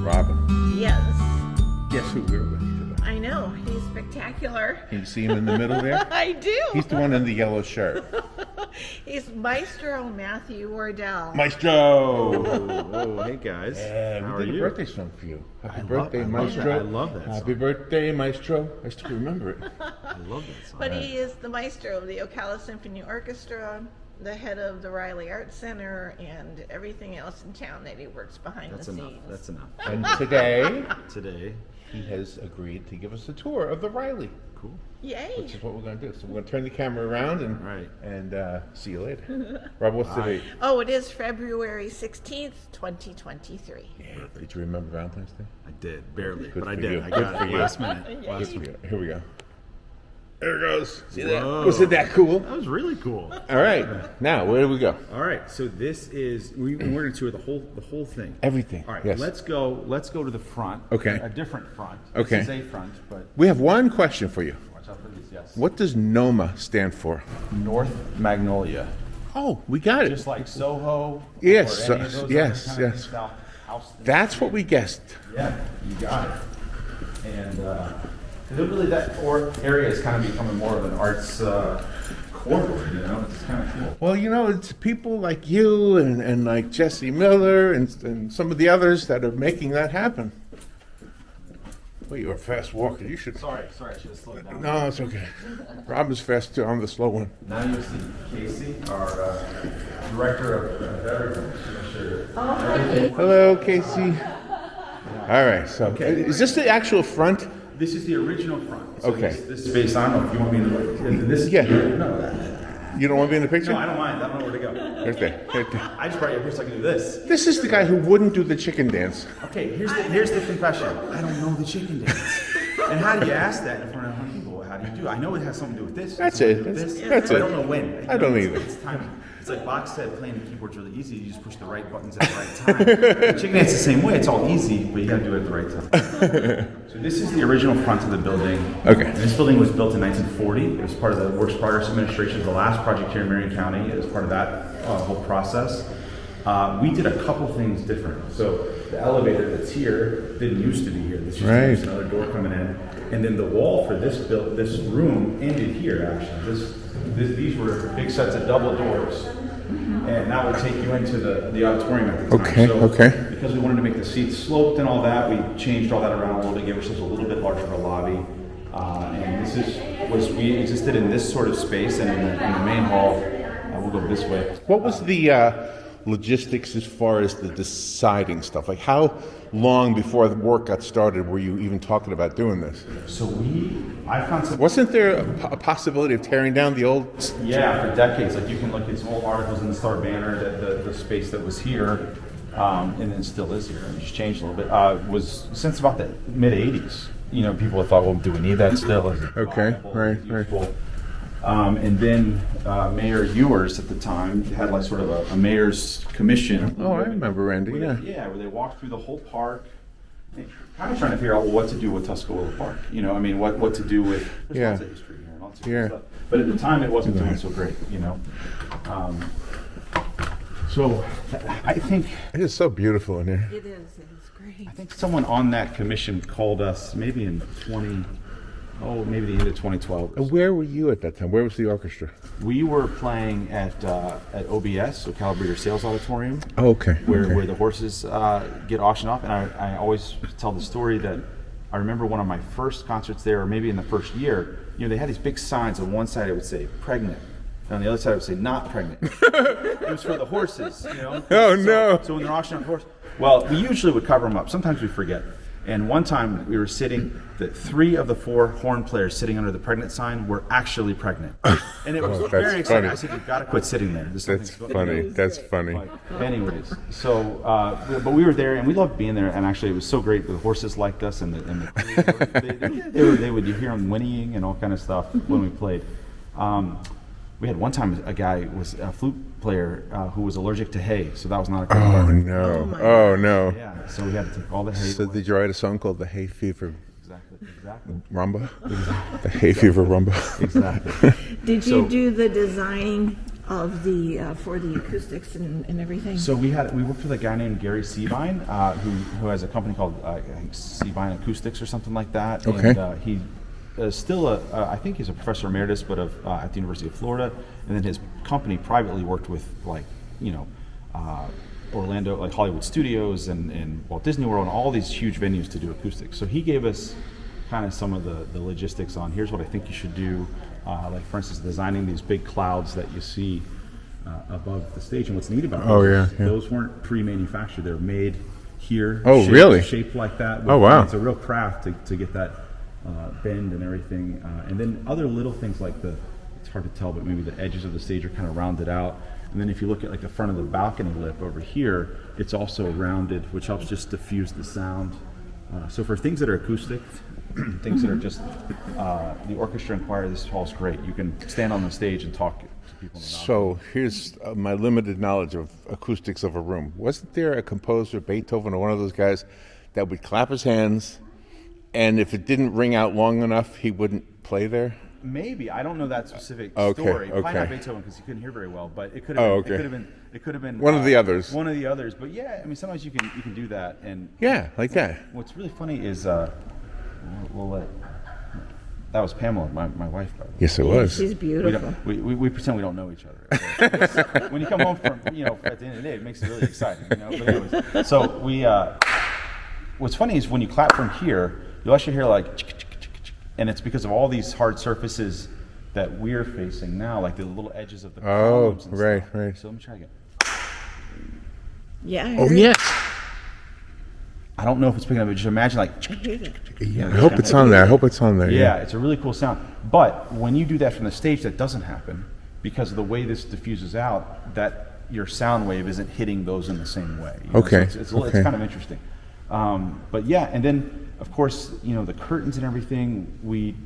Robin. Yes. Guess who we're with today? I know. He's spectacular. Can you see him in the middle there? I do. He's the one in the yellow shirt. He's Maestro Matthew Wardell. Maestro! Oh, hey guys. How We are did a you? birthday song for you. Happy I birthday, love Maestro. that. I love that Happy song. birthday, Maestro. I still remember it. I love that song. But he is the maestro of the Ocala Symphony Orchestra, the head of the Reilly Arts Center, and everything else in town that he works behind That's the enough. scenes. That's enough. And today, Today, he has agreed to give us a tour of the Reilly, cool. Yay! which is what we're going to do. So we're going to turn the camera around and Right. see you later. Rob, what's the date? Oh, it is February 16th, 2023. Yeah, did you remember Valentine's Day? I did barely, Good but I for did. you. I Good got for it you. last minute. Yay. Last Here we minute. go. Here we go. There it goes. See that? Whoa. Wasn't that cool? That was really cool. All right. Now, where do we go? All right, so this is we're going to tour the whole thing. Everything. All right, Yes. let's go to the front. Okay. A different front. Okay. This is a front, but We have one question for you. watch out for these. Yes. What does NOMA stand for? North Magnolia. Oh, we got it. Just like Soho. Yes, or any of those yes, other kind yes. of South house. That's what we guessed. Yeah, you got it. And really, that area is kind of becoming more of an arts corridor. You know, it's kind of cool. Well, you know, it's people like you and like Jesse Miller and some of the others that are making that happen. Well, you're a fast walker. You should. Sorry, I should have slowed down. No, it's okay. Rob is fast too. I'm the slow one. Now you see Casey, our director of veteran. Hello, Casey. All right. So, is this the actual front? This is the original front. So Okay. This space, I don't know if you want me to. This. Yeah. No, You don't want to be in the picture? no, I don't mind. I don't know where to go. Right there. Right there. I just brought you here so I can do this. This is the guy who wouldn't do the chicken dance. Okay, here's the confession. I don't know the chicken dance. And how do you ask that in front of 100 people? How do you do it? I know it has something to do with this. That's something it. to do with That's- this, that's but it. I don't know when. I don't It's- either. It's timing. It's like Bach said, playing the keyboard's really easy. You just push the right buttons at the right time. The chicken dance the same way. It's all easy, but you got to do it at the right time. So this is the original front of the building. Okay. This building was built in 1940. It was part of the Works Progress Administration, the last project here in Marion County. It was part of that whole process. We did a couple things different. So the elevator that's here didn't used to be here. This Right. just another door coming in, and then the wall for this room ended here. Actually, these were big sets of double doors, and that would take you into the auditorium at the time. Okay, So okay. because we wanted to make the seats sloped and all that, we changed all that around a little bit, gave ourselves a little bit larger of a lobby. And we existed in this sort of space, and in the main hall, we'll go this way. What was the logistics as far as the deciding stuff? Like, how long before the work got started were you even talking about doing this? So I found some. Wasn't there a possibility of tearing down the old? Yeah, for decades. Like you can look at some old articles in the Star Banner that the space that was here, and then still is here, and just changed a little bit, was since about the mid '80s. You know, people have thought, well, do we need that still? Is it Okay, viable? right, Is it useful? And then Mayor Ewers at the time had like sort of a mayor's commission. Oh, I remember Randy. Where Yeah. where they walked through the whole park, kind of trying to figure out what to do with Tuscaloosa Park. You know, I mean, what to do with. There's Yeah. lots of history here and lots of Yeah. stuff. But at the time, it wasn't doing so great. You know. So I think It is so beautiful in here. It is great. I think someone on that commission called us maybe in maybe the end of 2012. And where were you at that time? Where was the orchestra? We were playing at OBS, Ocala Breeder Sales Auditorium, Oh, okay. where the horses get auctioned off. And I always tell the story that I remember one of my first concerts there, or maybe in the first year, you know, they had these big signs. On one side it would say pregnant, and on the other side it would say not pregnant. It was for the horses, you know. Oh, no. So when they're auctioning off horses, well, we usually would cover them up. Sometimes we forget. And one time we were sitting, that 3 of the 4 horn players sitting under the pregnant sign were actually pregnant. And it was that's very exciting. funny. I said, you've got to quit sitting there. That's Something's funny. That's funny. Like, anyways, so, but we were there and we loved being there. And actually it was so great. The horses liked us and they would, you hear them whinnying and all kind of stuff when we played. We had one time a guy was a flute player who was allergic to hay, so that was not a good Oh part. no! my Oh no! Yeah, so we had to take all the hay. So away. did you write a song called "The Hay Fever Exactly. Rumba"? The Hay Fever Rumba. Exactly. Did So- you do the design of the for the acoustics and everything? So we worked with a guy named Gary Seavine, who has a company called I think Seavine Acoustics or something like that. Okay. And he is still I think he's a professor emeritus, but at the University of Florida. And then his company privately worked with Orlando, like Hollywood Studios and Walt Disney World and all these huge venues to do acoustics. So he gave us kind of some of the logistics on here's what I think you should do. Like for instance, designing these big clouds that you see above the stage. And what's neat about those is those weren't pre-manufactured. They were made here. Oh, really? Shaped like that. Oh, wow. It's a real craft to get that bend and everything. And then other little things like it's hard to tell, but maybe the edges of the stage are kind of rounded out. And then if you look at like the front of the balcony lip over here, it's also rounded, which helps just diffuse the sound. So for things that are acoustic, things that are just the orchestra and choir, this hall's great. You can stand on the stage and talk to people. So here's my limited knowledge of acoustics of a room. Wasn't there a composer, Beethoven, or one of those guys that would clap his hands, and if it didn't ring out long enough, he wouldn't play there? Maybe I don't know that specific Okay, story. Probably okay. not Beethoven because he couldn't hear very well, but it could have. It could have been one of the others. One of the others, but yeah, I mean sometimes you can do that. And Yeah, like that. what's really funny is we'll let. That was Pamela, my wife. By the way. Yes, it was. She's beautiful. We pretend we don't know each other. So when you come home from, at the end of the day, it makes it really exciting. But anyways, so what's funny is when you clap from here, you'll actually hear like, and it's because of all these hard surfaces that we're facing now, like the little edges of the columns and right, stuff. right. So let me try again. Yeah. I Oh, heard- yes. I don't know if it's picking up, but just imagine like, I heard it. Yeah, I hope it's on there. I hope it's on there. yeah, it's a really cool sound. But when you do that from the stage, that doesn't happen because of the way this diffuses out, that your sound wave isn't hitting those in the same way. Okay, So it's okay. kind of interesting. But yeah, and then of course, the curtains and everything,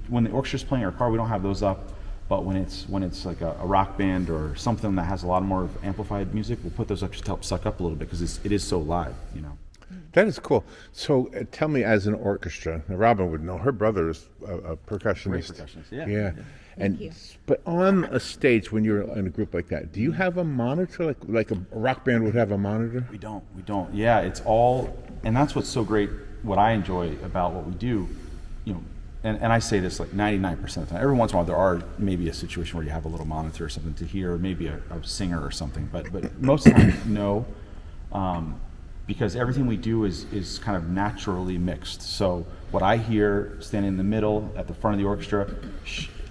when the orchestra's playing our choir, we don't have those up. But when it's like a rock band or something that has a lot more of amplified music, we'll put those up just to help suck up a little bit because it is so live, That is cool. So tell me, as an orchestra, now Robin would know. Her brother is a percussionist. Great percussionist, yeah. Yeah. Thank you. But on a stage, when you're in a group like that, do you have a monitor, like a rock band would have a monitor? We don't. Yeah, it's all, and that's what's so great, what I enjoy about what we do, and I say this like 99% of the time. Every once in a while there are maybe a situation where you have a little monitor or something to hear, or maybe a singer or something, but most of the time, no. Because everything we do is kind of naturally mixed. So what I hear standing in the middle at the front of the orchestra,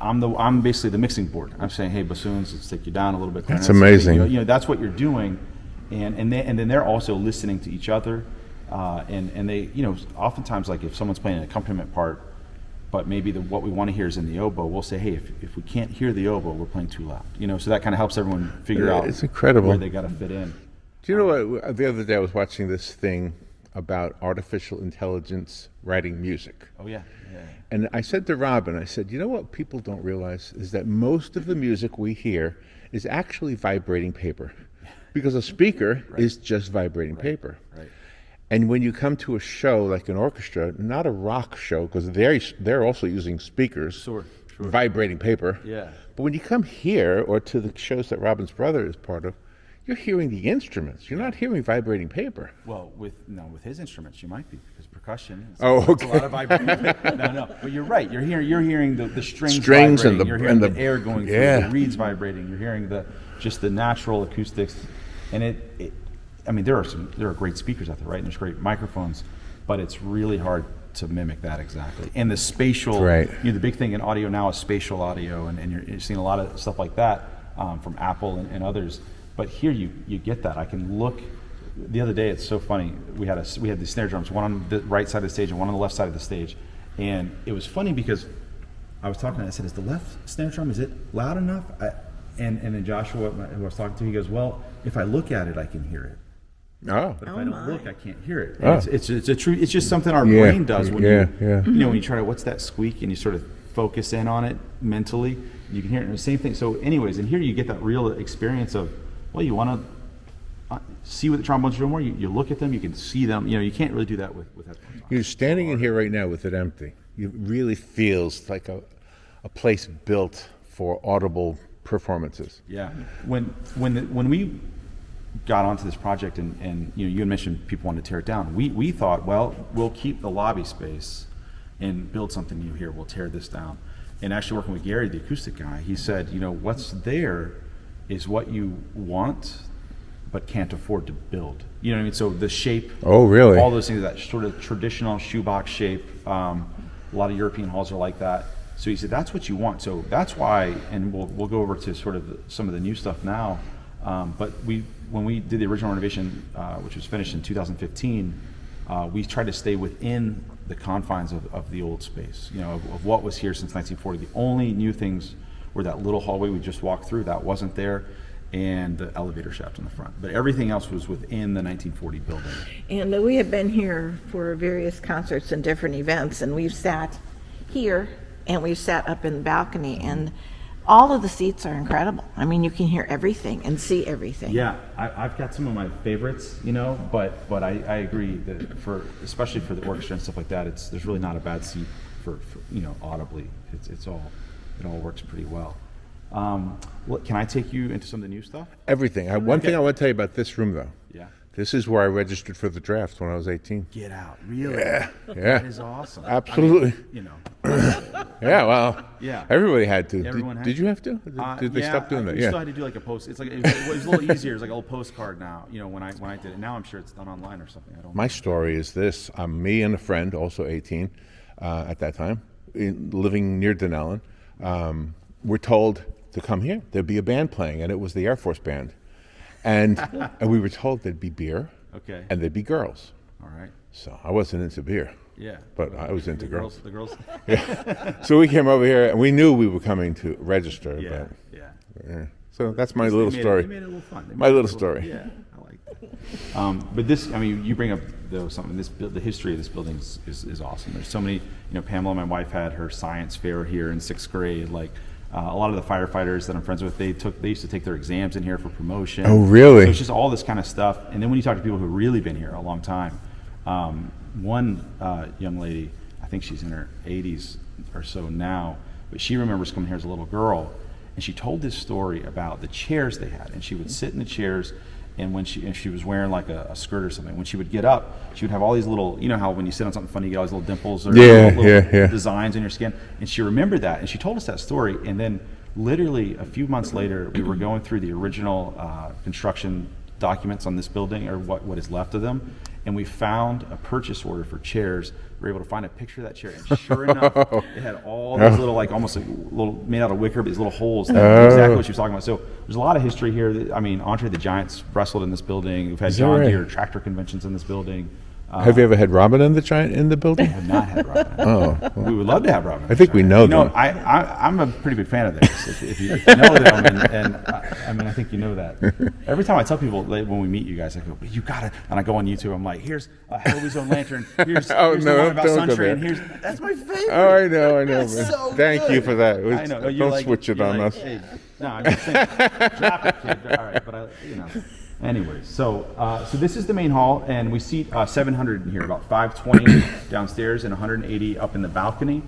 I'm basically the mixing board. I'm saying, hey, bassoons, let's take you down a little bit. That's amazing. That's what you're doing, and then they're also listening to each other, and they oftentimes, like if someone's playing an accompaniment part, but maybe what we want to hear is in the oboe, we'll say, hey, if we can't hear the oboe, we're playing too loud. So that kind of helps everyone figure out It's incredible. where they got to fit in. Do you know what? The other day I was watching this thing about artificial intelligence writing music. Oh yeah. And I said to Robin, I said, you know what people don't realize is that most of the music we hear is actually vibrating paper. Because a speaker is just vibrating paper. Right. And when you come to a show like an orchestra, not a rock show, because they're also using speakers, Sure. vibrating paper. Yeah. But when you come here, or to the shows that Robin's brother is part of, you're hearing the instruments. You're not hearing vibrating paper. Well, with his instruments, you might be, because percussion. Oh, It's a okay. lot of vibrating. No, but you're right. You're hearing the strings And vibrating. You're hearing the the air going through. yeah. The reeds vibrating. You're hearing just the natural acoustics, and there are great speakers out there, right? And there's great microphones, but it's really hard to mimic that exactly. And the spatial, Right. The big thing in audio now is spatial audio, and you're seeing a lot of stuff like that from Apple and others. But here you get that. I can look. The other day, it's so funny. We had the snare drums, one on the right side of the stage and one on the left side of the stage, and it was funny because I was talking. I said, "Is the left snare drum, is it loud enough?" And then Joshua, who I was talking to, he goes, "Well, if I look at it, I can hear it. Oh. But if Oh I don't my. look, I can't hear it." Oh. And it's a true. It's just something our Yeah, brain does when yeah, you yeah. when you try to what's that squeak and you sort of focus in on it mentally. You can hear it. And the same thing. So, anyways, and here you get that real experience of, well, you want to see what the trombones are doing more. You look at them, you can see them. You can't really do that with headphones on. You're standing in here right now with it empty. It really feels like a place built for audible performances. Yeah. When we got onto this project, and you had mentioned people wanted to tear it down, we thought, well, we'll keep the lobby space and build something new here. We'll tear this down. And actually working with Gary, the acoustic guy, he said, what's there is what you want but can't afford to build. You know what I mean? So the shape, Oh, really? all those things, that sort of traditional shoebox shape, a lot of European halls are like that. So he said, that's what you want. So that's why, and we'll go over to sort of some of the new stuff now, but when we did the original renovation, which was finished in 2015, we tried to stay within the confines of the old space, of what was here since 1940. The only new things were that little hallway we just walked through, that wasn't there, and the elevator shaft in the front. But everything else was within the 1940 building. And we have been here for various concerts and different events, and we've sat here and we've sat up in the balcony, and all of the seats are incredible. I mean, you can hear everything and see everything. Yeah, I've got some of my favorites, but I agree that especially for the orchestra and stuff like that, there's really not a bad seat for audibly. It all works pretty well. Can I take you into some of the new stuff? Everything. One thing I want to tell you about this room, though. Yeah. This is where I registered for the draft when I was 18. Get out, really? Yeah. That is awesome. Absolutely. Yeah, well, Yeah. Everybody had to. Everyone had Did you have to? Did they stop doing that? We Yeah. still had to do like a post. It's like it was a little easier. It's like a little postcard now. When I did it. Now I'm sure it's done online or something. I don't. My story is this: me and a friend, also 18 at that time, living near Denellen, were told to come here. There'd be a band playing, and it was the Air Force Band, and we were told there'd be beer, Okay. and there'd be girls. All right. So I wasn't into beer. Yeah. But I was into girls. The girls. So we came over here, and we knew we were coming to register. Yeah. But, Yeah. so that's my little story. They made it a little fun. My little story. Yeah, I like that. But this, you bring up something. The history of this building is awesome. There's so many. Pamela, my wife, had her science fair here in 6th grade. Like a lot of the firefighters that I'm friends with, they used to take their exams in here for promotion. Oh, really? So it's just all this kind of stuff. And then when you talk to people who've really been here a long time, one young lady, I think she's in her 80s or so now, but she remembers coming here as a little girl, and she told this story about the chairs they had, and she would sit in the chairs, and when she was wearing like a skirt or something, when she would get up, she would have all these little, how when you sit on something funny, you get all these little dimples or little designs in your skin, and she remembered that, and she told us that story, and then literally a few months later, we were going through the original construction documents on this building, or what is left of them, and we found a purchase order for chairs. We were able to find a picture of that chair, and sure enough, it had all these little, like almost like little made out of wicker, but these little holes. Exactly what she was talking about. So there's a lot of history here. Andre the Giant's wrestled in this building. We've had John Deere tractor conventions in this building. Have you ever had Robin and the Giant in the building? I have not had Robin. Oh, We would love to have Robin. I think we know them. I'm a pretty big fan of theirs. If you know them, and I think you know that. Every time I tell people when we meet you guys, I go, "You gotta," and I go on YouTube. I'm like, "Here's Halloween's Own Lantern. Here's the one about Suntrain. That's my favorite." Oh, I know. That's so Thank good. you for that. I know. Don't switch it on us. Hey, no, I'm just saying, drop it, kid. All right, but Anyways, so this is the main hall, and we seat 700 in here, about 520 downstairs and 180 up in the balcony,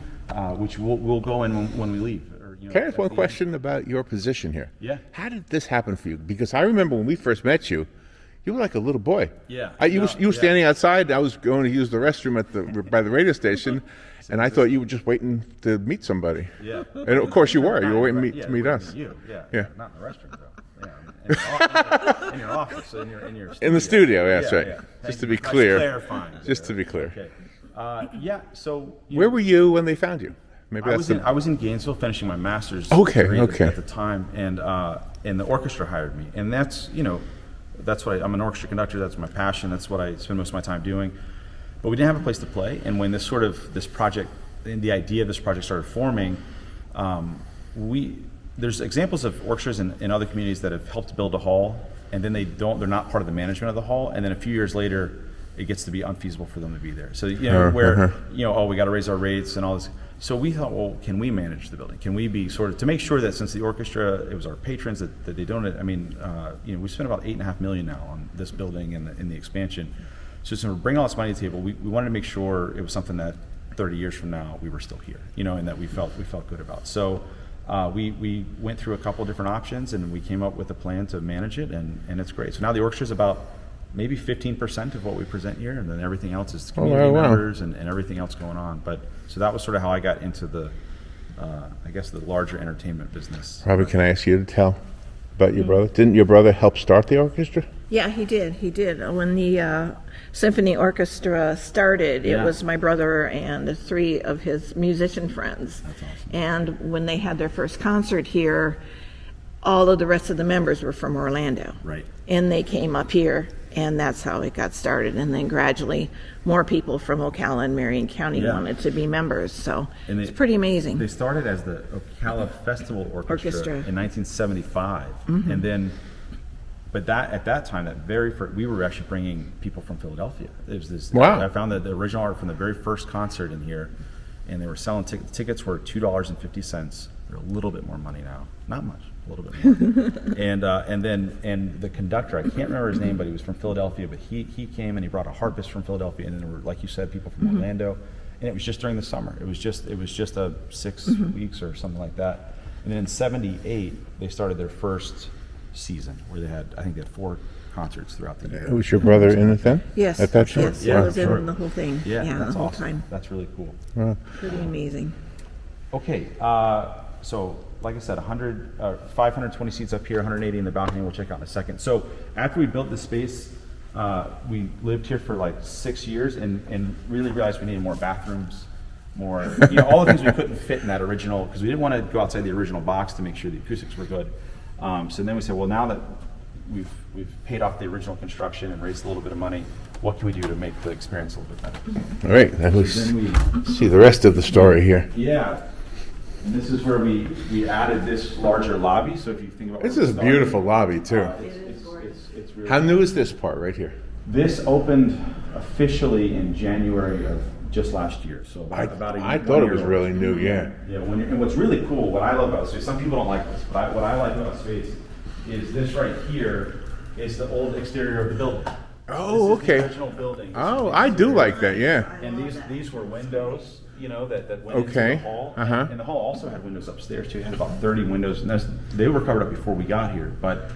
which we'll go in when we leave. Can I ask one question about your position here? Yeah. How did this happen for you? Because I remember when we first met you, you were like a little boy. Yeah. You were standing outside. I was going to use the restroom by the radio station, and I thought you were just waiting to meet somebody. Yeah. And of course you were. You were waiting to meet us. You. Yeah. Not in the restroom, though. Yeah. In your office, in your studio. In the studio, that's right. Yeah. Just to be clear. Clarifying. Just to be clear. Okay. So. Where were you when they found you? Maybe I was in Gainesville finishing my master's degree at the time, and the orchestra hired me, and that's what I'm an orchestra conductor. That's my passion. That's what I spend most of my time doing. But we didn't have a place to play, and when this project, and the idea of this project started forming, there's examples of orchestras in other communities that have helped build a hall, and then they're not part of the management of the hall, and then a few years later, it gets to be unfeasible for them to be there. So we got to raise our rates and all this. So we thought, well, can we manage the building? Can we be to make sure that since the orchestra, it was our patrons that they donated. We spent about $8.5 million now on this building and in the expansion. So to bring all this money to the table, we wanted to make sure it was something that 30 years from now we were still here, and that we felt good about. So we went through a couple different options, and we came up with a plan to manage it, and it's great. So now the orchestra is about maybe 15% of what we present here, and then everything else is community members and everything else going on. But so that was sort of how I got into the, I guess, the larger entertainment business. Robbie, can I ask you to tell about your brother? Didn't your brother help start the orchestra? Yeah, he did. He did. When the symphony orchestra started, it was my brother and 3 of his musician friends. That's awesome. And when they had their first concert here, all of the rest of the members were from Orlando. Right. And they came up here, and that's how it got started. And then gradually, more people from Ocala and Marion County wanted to be members. So it's pretty amazing. They started as the Ocala Festival Orchestra. In 1975, and then. But at that time, that very first, we were actually bringing people from Philadelphia. It was this. Wow. I found the original art from the very first concert in here, and they were selling tickets. Tickets were $2.50. They're a little bit more money now. Not much, a little bit more. and the conductor, I can't remember his name, but he was from Philadelphia. But he came and he brought a harpist from Philadelphia, and then there were, like you said, people from Orlando. And it was just during the summer. It was just a 6 weeks or something like that. And then in '78, they started their first season where they had 4 concerts throughout the year. Was your brother in it then? Yes. At that time? Yes, Yeah, I was sure. in the whole thing. Yeah, the that's whole awesome. time. That's really cool. Pretty amazing. Okay, so like I said, 520 seats up here, 180 in the balcony. We'll check out in a second. So after we built this space, we lived here for like 6 years and really realized we needed more bathrooms, more, all the things we couldn't fit in that original, because we didn't want to go outside the original box to make sure the acoustics were good. So then we said, well, now that we've paid off the original construction and raised a little bit of money, what can we do to make the experience a little bit better? All right, now we Then we see the rest of the story here. Yeah, and this is where we added this larger lobby. So if you think about This where is a we started, beautiful lobby, too. It's really How new is this part right here? This opened officially in January of just last year. So about a year. I thought it was really new, yeah. Yeah, and what's really cool, what I love about space, some people don't like this, but what I like about space is this right here is the old exterior of the building. Oh, This is the okay. original building. Oh, I do like that, yeah. And these were windows, that went into Okay, the hall. uh-huh. And the hall also had windows upstairs too. It had about 30 windows, and they were covered up before we got here. But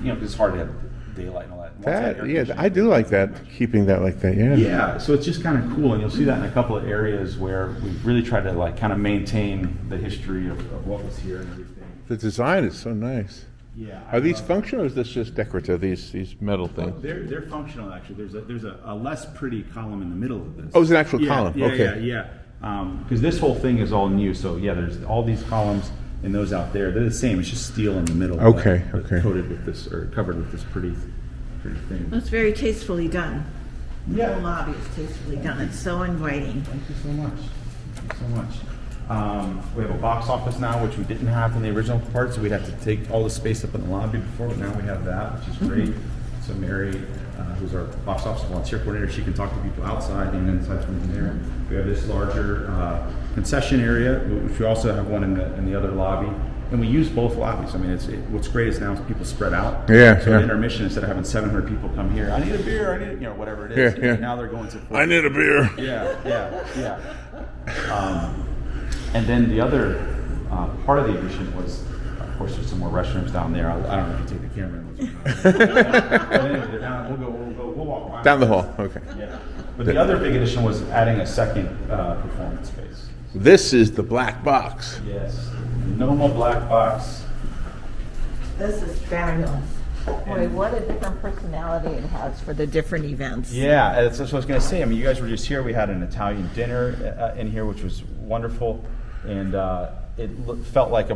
it's hard to have daylight and all that. Once air Yeah, conditioning- I do like that, keeping that like that, yeah. Yeah, so it's just kind of cool, and you'll see that in a couple of areas where we really try to kind of maintain the history of what was here and everything. The design is so nice. Yeah. Are these functional or is this just decorative, these metal things? They're functional actually. There's a less pretty column in the middle of this. Oh, it's an actual column, Yeah, okay. yeah. Because this whole thing is all new. So yeah, there's all these columns and those out there. They're the same. It's just steel in the middle. Okay, but okay. Coated with this or covered with this pretty thing. It's very tastefully done. The Yeah. whole lobby is tastefully done. It's so inviting. Thank you so much. Thank you so much. We have a box office now, which we didn't have in the original part, so we'd have to take all the space up in the lobby before, but now we have that, which is great. So Mary, who's our box office volunteer coordinator, she can talk to people outside and inside from there. We have this larger concession area, which we also have one in the other lobby. And we use both lobbies. I mean, what's great is now people spread out. Yeah, So yeah. at intermission, instead of having 700 people come here, I need a beer, I need whatever it is. Yeah, yeah. Now they're going to. I need a beer. Yeah. And then the other part of the addition was, of course, there's some more restrooms down there. I don't know if you take the camera in. But anyway, they're down. We'll walk around. Down the hall, okay. Yeah. But the other big addition was adding a second performance space. This is the black box. Yes. No more black box. This is fabulous. Boy, what a different personality it has for the different events. Yeah, that's what I was going to say. I mean, you guys were just here. We had an Italian dinner in here, which was wonderful, and felt like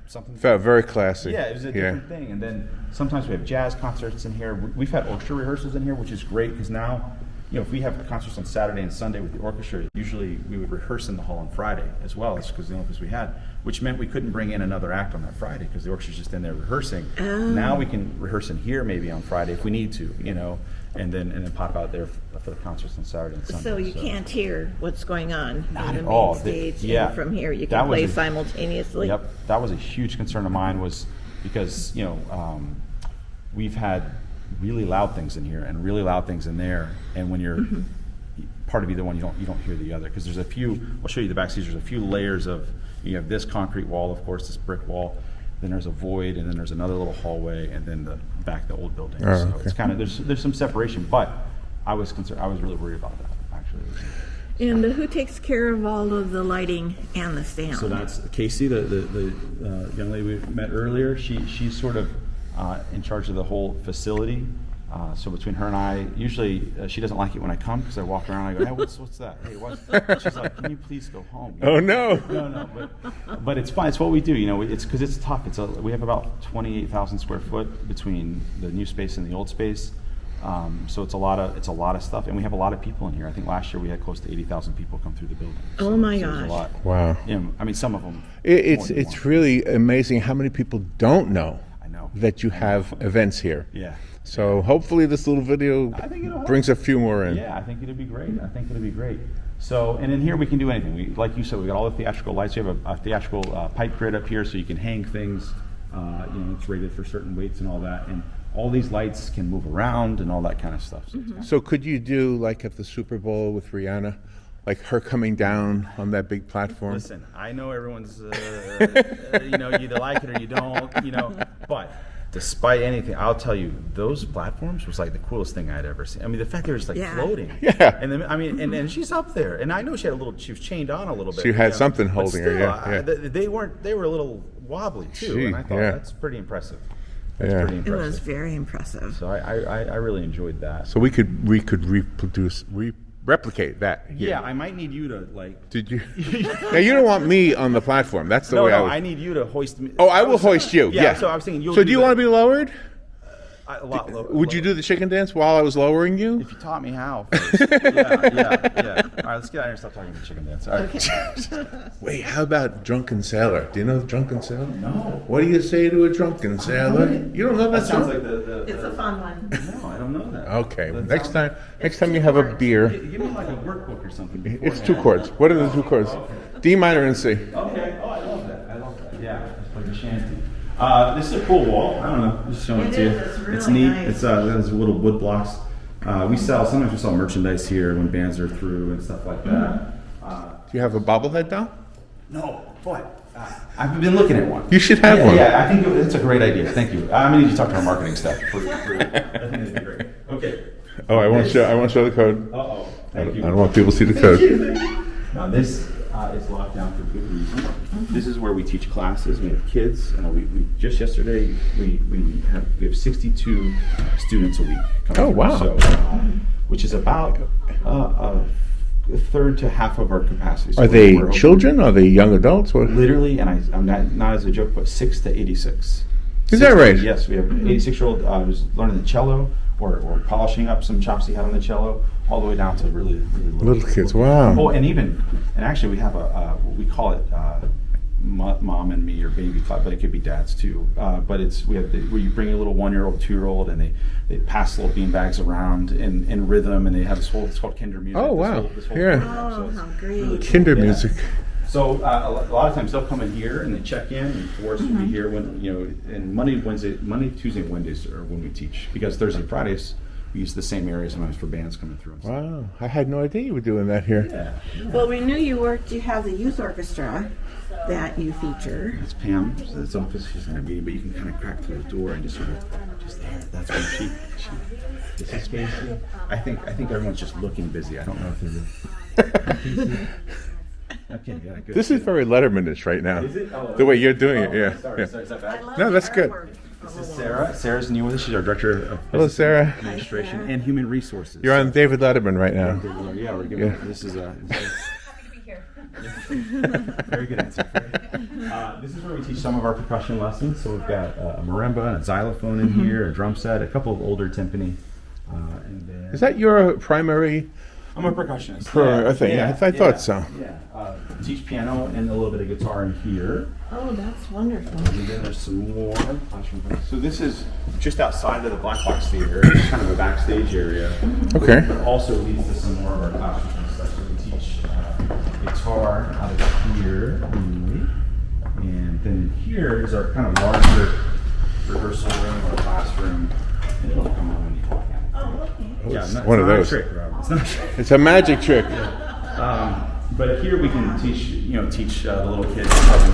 something. Felt very classy. Yeah, it was a different thing. And then sometimes we have jazz concerts in here. We've had orchestra rehearsals in here, which is great because now, if we have concerts on Saturday and Sunday with the orchestra, usually we would rehearse in the hall on Friday as well. That's because the only place we had, which meant we couldn't bring in another act on that Friday because the orchestra's just in there rehearsing. Now we can rehearse in here maybe on Friday if we need to, and then pop out there for the concerts on Saturday and Sunday. So you can't hear what's going on Not on the at main all. stage. Yeah. And from here, you That can was play a- simultaneously. Yep, that was a huge concern of mine was because, we've had really loud things in here and really loud things in there. And when you're part of either one, you don't hear the other, because there's a few. I'll show you the backstage. There's a few layers of. You have this concrete wall, of course, this brick wall. Then there's a void, and then there's another little hallway, and then the old building. Oh, so okay. it's kind of there's some separation, but I was concerned. I was really worried about that actually. And who takes care of all of the lighting and the sound? So that's Casey, the young lady we met earlier. She's sort of in charge of the whole facility. So between her and I, usually she doesn't like it when I come because I walk around and I go, hey, what's that? Hey, what? She's like, can you please go home? Oh no! No, but it's fine. It's what we do. It's because it's tough. We have about 28,000 square foot between the new space and the old space. So it's a lot of stuff, and we have a lot of people in here. I think last year we had close to 80,000 people come through the building. Oh my so there's gosh. a lot. Wow. I mean, some of them. It's really amazing how many people don't know I know. that you have events here. Yeah. So hopefully this little video I think it'll help. brings a few more in. Yeah, I think it'll be great. So, and in here we can do anything. Like you said, we got all the theatrical lights. We have a theatrical pipe grid up here, so you can hang things. It's rated for certain weights and all that. And all these lights can move around and all that kind of stuff. So So could you do like at the Super Bowl with Rihanna, like her coming down on that big platform? listen, I know everyone's, you either like it or you don't, but despite anything, I'll tell you, those platforms was like the coolest thing I'd ever seen. I mean, the fact they were just like Yeah. floating. Yeah. And then, I mean, and she's up there, and I know she was chained on a little bit. She had something but holding her, still, yeah. they were a little wobbly too, Gee, and I thought yeah. that's pretty impressive. Yeah. Pretty It impressive. was very impressive. So I really enjoyed that. So we could replicate that here. Yeah, I might need you to like. Did you? Now you don't want me on the platform. That's the way I would. I need you to hoist me. Oh, I will hoist you. Yeah. So I was thinking you'll. So do you want to be lowered? a lot lower? Would you do the chicken dance while I was lowering you? If you taught me how. First. yeah. All right, let's get out here and stop talking about chicken dance. All right. Wait, how about Drunken Sailor? Do you know Drunken Sailor? No. What do you say to a drunken sailor? You don't know that That sounds song? like the It's a fun one. No, I don't know that. Okay, well, That next time you have a beer, Give me like a workbook or something. it's 2 chords. What are the 2 chords? D minor and C. Okay. Oh, I love that. Yeah, it's like a shanty. This is a cool wall. I don't know. Just showing it to you. It's really It's neat. nice. It's there's little wood blocks. Sometimes we sell merchandise here when bands are through and stuff like that. Do you have a bobblehead doll? No, but I've been looking at one. You should have one. Yeah, I think it's a great idea. Thank you. I'm gonna need to talk to our marketing staff. I think it'd be great. Okay. Oh, I won't show the code. Uh-oh. I Thank you. don't want people to see the code. Now this is locked down for good reason. This is where we teach classes. We have kids. We just yesterday we have 62 students a week coming Oh, through. wow. So, which is about a third to half of our capacity. So Are they we're open children? Are they young adults? What? literally, and I'm not as a joke, but 6 to 86. Is that right? Yes, we have an 86-year-old who's learning the cello or polishing up some chops he had on the cello, all the way down to really Little kids, wow. Oh, and actually we have we call it mom and me or baby club, but it could be dads too. But where you bring a little 1-year-old, 2-year-old, and they pass little bean bags around in rhythm, and they have it's called kinder music. Oh, wow. This whole Yeah. program. So Oh, it's how really great. cool. Kinder Yeah. music. So a lot of times they'll come in here and they check in, and Forrest will be here when and Monday, Tuesday, and Wednesdays are when we teach, because Thursday, Fridays we use the same area sometimes for bands coming through. And stuff. Wow, I had no idea you were doing that here. Yeah. Well, we knew you have the youth orchestra that you feature. That's Pam. That's office. She's in a meeting, but you can kind of crack through the door and just sort of there. That's when she this is Casey. I think everyone's just looking busy. I don't know if they're. Okay, yeah, good. This is very Letterman-ish right now. Is it? Oh, The way you're doing it, yeah. Sorry, yeah. is that bad? No, that's good. This is Sarah. Sarah's new with us. She's our director of Hello, Business Sarah. Administration and Human Resources. You're on David Letterman right now. Yeah, we're giving. Yeah. This is a. Happy to be here. Very good answer. This is where we teach some of our percussion lessons. So we've got a marimba and a xylophone in here, a drum set, a couple of older timpani. And then Is that your primary? I'm a percussionist. I thought so. Yeah. Teach piano and a little bit of guitar in here. Oh, that's wonderful. And then there's some more classroom things. So this is just outside of the Black Box Theater. It's kind of a backstage area. Okay. But also leads to some more of our classroom stuff. So we teach guitar out of here, mainly. And then here is our kind of larger rehearsal room or classroom. And it'll come out when you talk. Oh, okay. Oh, It's not, one it's of not those. a trick, Rob. It's not a trick. It's a magic trick. But here we can teach the little kids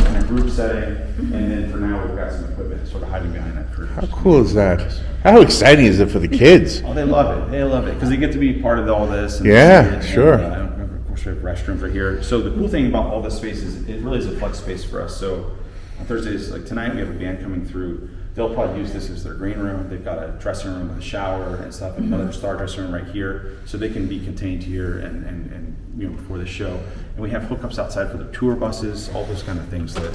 in a group setting, and then for now we've got some equipment sort of hiding behind that curtain. How cool is that? How exciting is it for the kids? Oh, they love it. They love it because they get to be part of all this. And Yeah, sure. And, of course, we have restrooms right here. So the cool thing about all this space is it really is a flex space for us. So on Thursdays, like tonight, we have a band coming through. They'll probably use this as their green room. They've got a dressing room with a shower and stuff, and another star dressing room right here, so they can be contained here and before the show. And we have hookups outside for the tour buses, all those kind of things that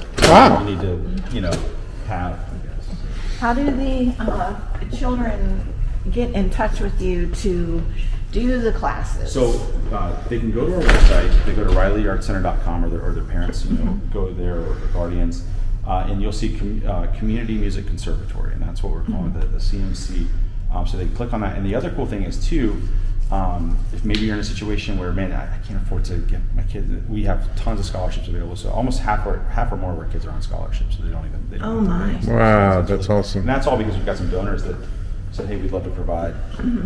we need to have. I guess. How do the children get in touch with you to do the classes? So they can go to our website. They go to ReillyArtsCenter.com or their parents, go there or guardians. And you'll see Community Music Conservatory, and that's what we're calling the CMC. So they can click on that. And the other cool thing is too, if maybe you're in a situation where, man, I can't afford to get my kid. We have tons of scholarships available. So almost half or more of our kids are on scholarships. So they don't have Oh my! Wow, that's awesome. And that's all because we've got some donors that said, hey, we'd love to provide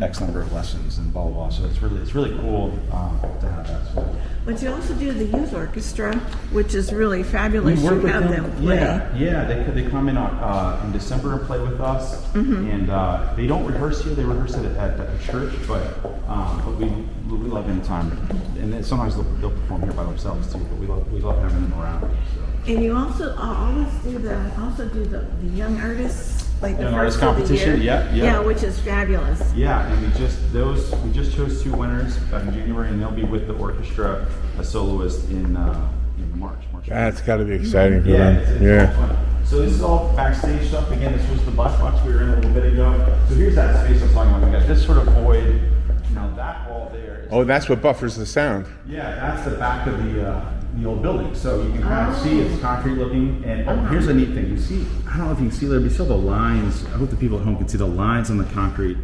X number of lessons and blah blah blah. So it's really cool to have that. So. But you also do the youth orchestra, which is really fabulous. We work You with have them play. Yeah. They come in in December and play with us, and they don't rehearse here. They rehearse it at a church, but we love any time. And then sometimes they'll perform here by themselves too. But we love having them around. So. And you also always do the young artists, like the Young first artist of the competition, year. yeah. which is fabulous. Yeah, and we just chose 2 winners back in January, and they'll be with the orchestra as soloists in March. That's got to be exciting for Yeah, them. it's all fun. So this is all backstage stuff. Again, this was the black box we were in a little bit ago. So here's that space I'm talking about. We got this sort of void. Now that wall there. Oh, that's what buffers the sound. Yeah, that's the back of the old building. So you can kind of see it's concrete looking. And here's a neat thing. You see, I don't know if you can see there, but you see all the lines. I hope the people at home can see the lines on the concrete.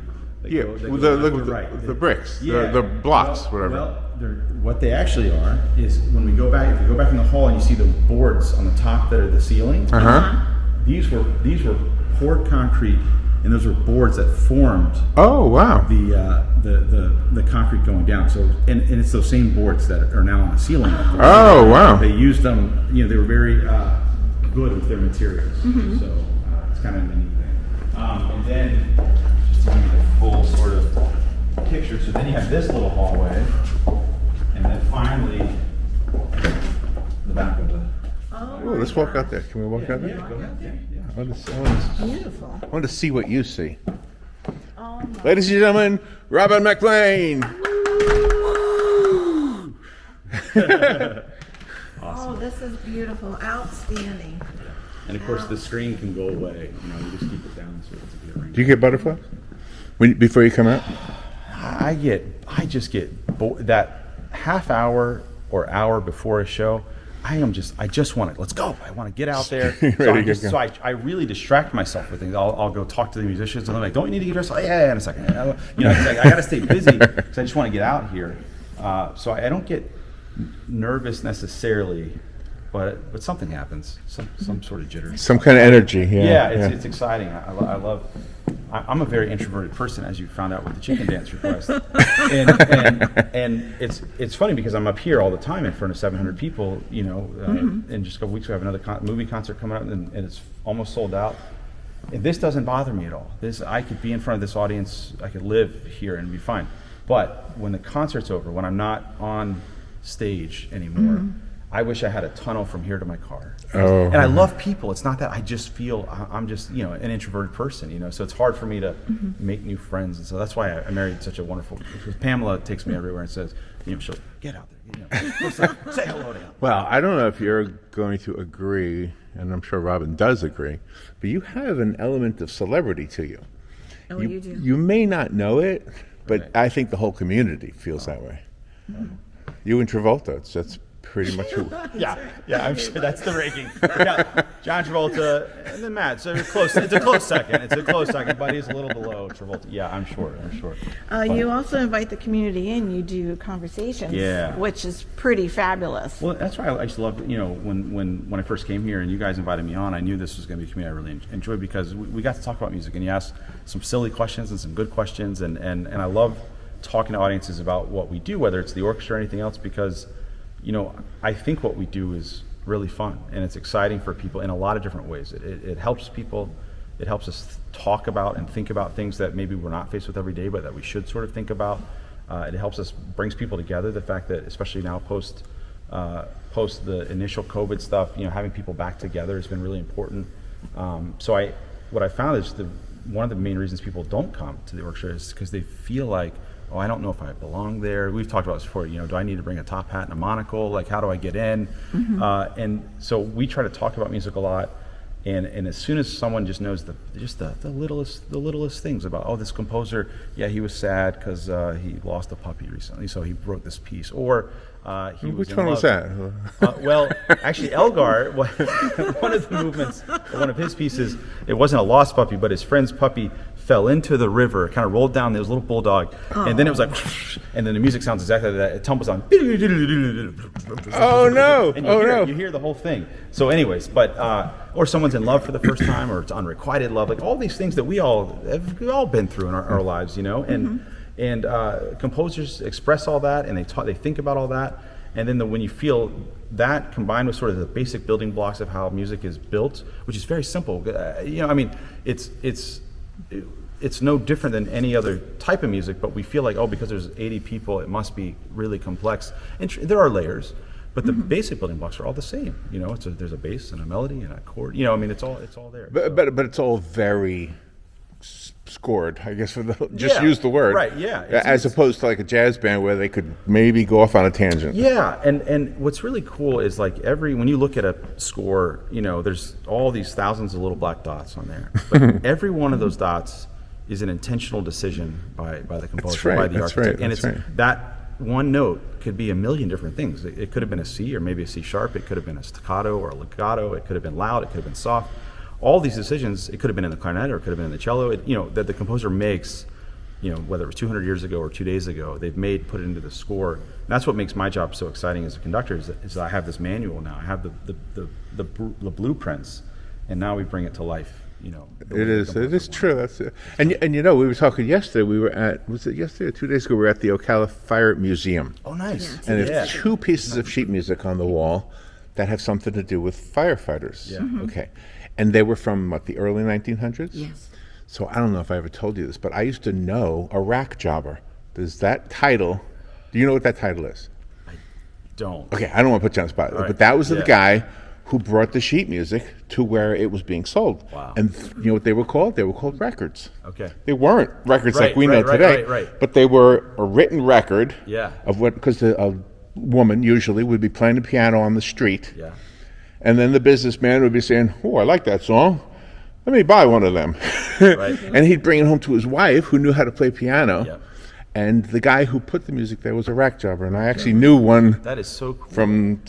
Yeah, Look the bricks, the blocks, whatever. Well, what they actually are is when we go back. If you go back in the hall and you see the boards on the top that are the ceiling. These were poured concrete, and those were boards that formed. Oh wow! The concrete going down. So and it's those same boards that are now on the ceiling. Oh wow! They used them. They were very good with their materials. So it's kind of a neat thing. And then just to give you the full sort of picture. So then you have this little hallway, and then finally the back of the. Oh, let's walk out there. Can we walk out there? Go ahead. Yeah. Beautiful. I want to see what you see. Oh, Ladies and gentlemen, Robin McLean. Oh, this is beautiful. Outstanding. And of course, the screen can go away. You just keep it down so it's a good Do you get butterflies before you come out? I just get that half hour or hour before a show. I just want to, let's go. I want to get out there. I really distract myself with things. I'll go talk to the musicians and I'm like, don't you need to get dressed? Oh, yeah, in a second. I got to stay busy because I just want to get out here. So I don't get nervous necessarily, but something happens, some sort of jitter. Some kind of energy. Yeah, it's exciting. I'm a very introverted person, as you found out with the chicken dance request. and it's funny because I'm up here all the time in front of 700 people. In just a couple weeks we have another movie concert coming up, and it's almost sold out. And this doesn't bother me at all. I could be in front of this audience. I could live here and be fine. But when the concert's over, when I'm not on stage anymore, I wish I had a tunnel from here to my car. And I love people. It's not that I just feel I'm just an introverted person, so it's hard for me to make new friends. And so that's why I married such a wonderful. Because Pamela takes me everywhere and says, she'll get out there, say hello to him. Well, I don't know if you're going to agree, and I'm sure Robin does agree, but you have an element of celebrity to you. Oh, you do. You may not know it, but Right. I think the whole community feels that way. You and Travolta, that's pretty much who. Yeah, I'm sure that's the ranking. Yeah, John Travolta and then Matt. So it's close. It's a close second, but he's a little below Travolta. Yeah, I'm sure. You also invite the community in. You do conversations, which is pretty fabulous. Well, that's why I just love, when I first came here and you guys invited me on, I knew this was going to be a community I really enjoyed because we got to talk about music and you asked some silly questions and some good questions and I love talking to audiences about what we do, whether it's the orchestra or anything else, because, you know, I think what we do is really fun and it's exciting for people in a lot of different ways. It helps people. It helps us talk about and think about things that maybe we're not faced with every day, but that we should sort of think about. It helps us, brings people together. The fact that, especially now post the initial COVID stuff, you know, having people back together has been really important. So what I found is one of the main reasons people don't come to the orchestra is because they feel like, oh, I don't know if I belong there. We've talked about this before, you know, do I need to bring a top hat and a monocle? Like, how do I get in? And so we try to talk about music a lot. And as soon as someone just knows the littlest things about, oh, this composer, yeah, he was sad because he lost a puppy recently, so he wrote this piece. Or he was Which one was that? Well, actually, Elgar, one of the movements, one of his pieces, it wasn't a lost puppy, but his friend's puppy fell into the river, kind of rolled down. There was a little bulldog, and then it was like, and then the music sounds exactly like that. It tumbles on. Oh no! And you hear the whole thing. So, anyways, but or someone's in love for the first time, or it's unrequited love, like all these things that we've all been through in our lives, you know. And composers express all that, and they think about all that, and then when you feel that combined with sort of the basic building blocks of how music is built, which is very simple, you know, I mean, it's no different than any other type of music, but we feel like, oh, because there's 80 people, it must be really complex. And there are layers, but the basic building blocks are all the same. You know, there's a bass and a melody and a chord. You know, I mean, it's all there. But it's all very scored, I guess, use the word. Right, yeah. As opposed to like a jazz band where they could maybe go off on a tangent. Yeah, and what's really cool is like when you look at a score, you know, there's all these thousands of little black dots on there. But every one of those dots is an intentional decision by the composer, by the architect. And that one note could be a million different things. It could have been a C or maybe a C sharp. It could have been a staccato or a legato. It could have been loud. It could have been soft. All these decisions, it could have been in the clarinet or it could have been in the cello, you know, that the composer makes, you know, whether it was 200 years ago or 2 days ago, put it into the score. And that's what makes my job so exciting as a conductor is that I have this manual now. I have the blueprints, and now we bring it to life. You know, it is true. That's it. And you know, we were talking yesterday. We were was it yesterday or 2 days ago? We were at the Ocala Fire Museum. Oh, nice! Yeah. And there's 2 pieces of sheet music on the wall that have something to do with firefighters. Yeah. Okay, and they were from the early 1900s. Yes. So I don't know if I ever told you this, but I used to know a rack jobber. There's that title. Do you know what that title is? I don't. Okay, I don't want to put you on the spot, Right. but that was the guy who brought the sheet music to where it was being sold. Wow. And you know what they were called? They were called records. Okay. They weren't records like we know right, today, right. but they were a written record Yeah. of what, because a woman usually would be playing the piano on the street, Yeah. and then the businessman would be saying, "Oh, I like that song. Let me buy one of them." Right. And he'd bring it home to his wife, who knew how to play piano. Yep. And the guy who put the music there was a rack jobber, and I actually knew one That is so cool. from.